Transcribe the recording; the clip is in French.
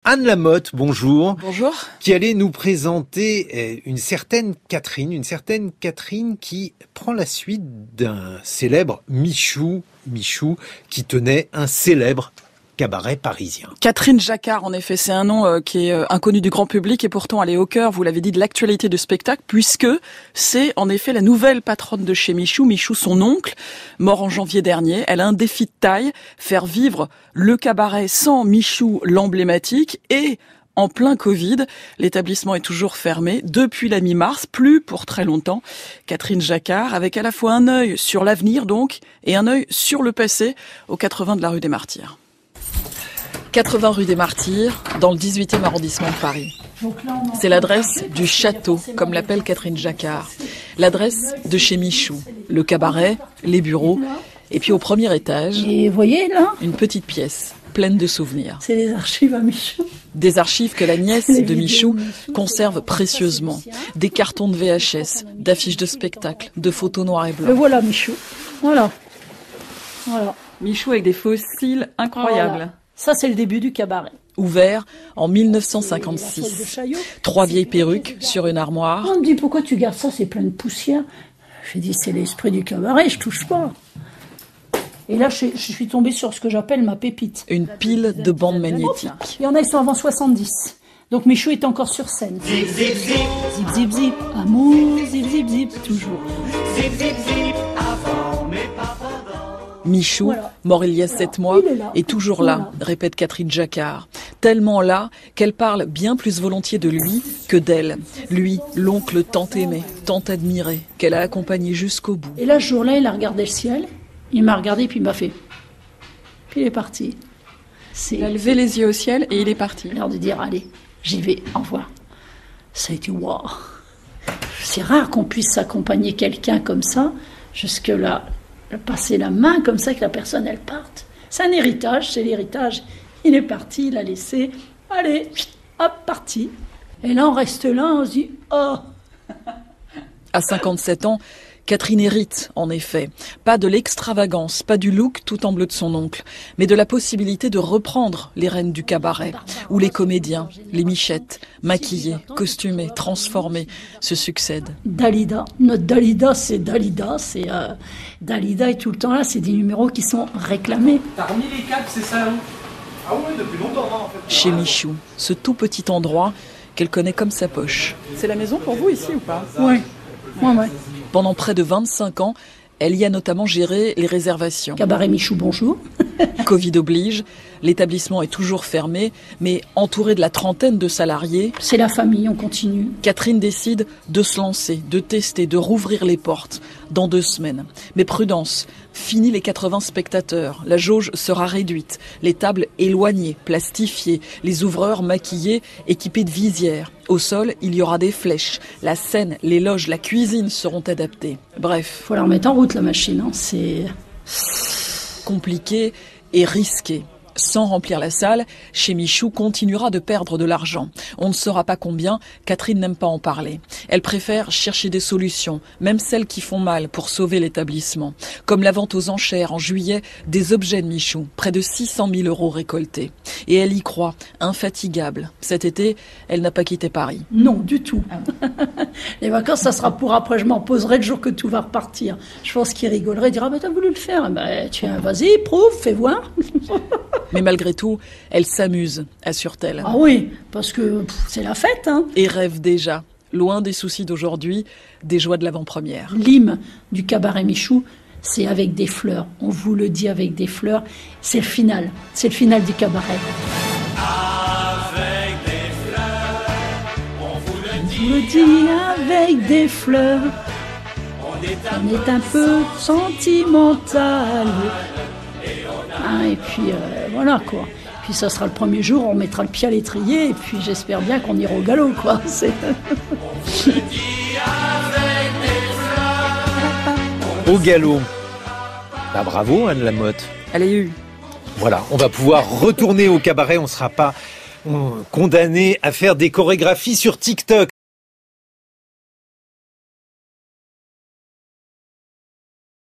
Anne Lamotte, bonjour. Bonjour. Qui allait nous présenter une certaine Catherine qui prend la suite d'un célèbre Michou qui tenait un célèbre cabaret parisien. Catherine Jacquard, en effet, c'est un nom qui est inconnu du grand public et pourtant elle est au cœur, vous l'avez dit, de l'actualité du spectacle, puisque c'est en effet la nouvelle patronne de chez Michou. Michou, son oncle, mort en janvier dernier. Elle a un défi de taille, faire vivre le cabaret sans Michou l'emblématique et en plein Covid. L'établissement est toujours fermé depuis la mi-mars, plus pour très longtemps. Catherine Jacquard, avec à la fois un œil sur l'avenir donc et un œil sur le passé, au 80 de la rue des Martyrs. 80 rue des Martyrs, dans le 18e arrondissement de Paris. C'est l'adresse du château, comme l'appelle Catherine Jacquard. L'adresse de chez Michou. Le cabaret, les bureaux, et puis au premier étage, et vous voyez là, une petite pièce pleine de souvenirs. C'est les archives à Michou. Des archives que la nièce de Michou conserve précieusement. Des cartons de VHS, d'affiches de spectacles, de photos noir et blanc. Le voilà Michou. Voilà. Michou avec des fossiles incroyables. Voilà. Ça, c'est le début du cabaret. Ouvert en 1956. 3 vieilles perruques sur une armoire. On me dit, pourquoi tu gardes ça, c'est plein de poussière. J'ai dit, c'est l'esprit du cabaret, je touche pas. Et là, je suis tombée sur ce que j'appelle ma pépite. Une pile de bandes magnétiques. Il y en a, ils sont avant 70. Donc Michou est encore sur scène. Zip, zip, zip. Zip, zip, zip. Amour, zip, zip, zip. Toujours. Zip, zip, zip. Avant mes papas. Michou, voilà. Mort il y a 7 mois, est toujours là, répète Catherine Jacquard. Tellement là qu'elle parle bien plus volontiers de lui que d'elle. Lui, l'oncle tant aimé, tant admiré, qu'elle a accompagné jusqu'au bout. Et là, ce jour-là, il a regardé le ciel, il m'a regardé, puis il m'a fait. Puis il est parti. Il a levé les yeux au ciel et il est parti. L'heure de dire, allez, j'y vais, au revoir. Ça a été waouh. C'est rare qu'on puisse accompagner quelqu'un comme ça, jusque-là. Passer la main comme ça que la personne elle parte. C'est un héritage, c'est l'héritage. Il est parti, il a laissé. Allez, hop, parti. Et là on reste là, on se dit oh. À 57 ans, Catherine hérite, en effet. Pas de l'extravagance, pas du look tout en bleu de son oncle, mais de la possibilité de reprendre les rênes du cabaret, où les comédiens, les michettes, maquillés, costumés, transformés, se succèdent. Dalida, notre Dalida, c'est Dalida, Dalida est tout le temps là, c'est des numéros qui sont réclamés. T'as remis les câbles, c'est ça, hein? Ah oui, depuis longtemps, hein, en fait. Chez Michou, ce tout petit endroit qu'elle connaît comme sa poche. C'est la maison pour vous ici ou pas? Oui. Ouais. Pendant près de 25 ans, elle y a notamment géré les réservations. Cabaret Michou, bonjour. Covid oblige, l'établissement est toujours fermé, mais entouré de la trentaine de salariés. C'est la famille, on continue. Catherine décide de se lancer, de tester, de rouvrir les portes dans 2 semaines. Mais prudence, fini les 80 spectateurs, la jauge sera réduite, les tables éloignées, plastifiées, les ouvreurs maquillés, équipés de visières. Au sol, il y aura des flèches. La scène, les loges, la cuisine seront adaptées. Bref. Faut la remettre en route, la machine, hein. C'est compliqué et risqué. Sans remplir la salle, chez Michou continuera de perdre de l'argent. On ne saura pas combien, Catherine n'aime pas en parler. Elle préfère chercher des solutions, même celles qui font mal, pour sauver l'établissement. Comme la vente aux enchères en juillet des objets de Michou, près de 600 000 € récoltés. Et elle y croit, infatigable. Cet été, elle n'a pas quitté Paris. Non, du tout. Les vacances, ça sera pour après, je m'en poserai le jour que tout va repartir. Je pense qu'il rigolerait, il dira, t'as voulu le faire? Tiens, vas-y, prouve, fais voir. Mais malgré tout, elle s'amuse, assure-t-elle. Ah oui, parce que c'est la fête, hein. Et rêve déjà, loin des soucis d'aujourd'hui, des joies de l'avant-première. L'hymne du cabaret Michou, c'est avec des fleurs. On vous le dit avec des fleurs. C'est le final du cabaret. Avec des fleurs, on vous le dit avec des fleurs. On est un peu sentimental. Et puis voilà quoi. Puis ça sera le premier jour, on mettra le pied à l'étrier et puis j'espère bien qu'on ira au galop quoi. Au galop. Bah bravo Anne Lamotte. Elle est eue. Voilà, on va pouvoir retourner au cabaret, on ne sera pas condamné à faire des chorégraphies sur TikTok.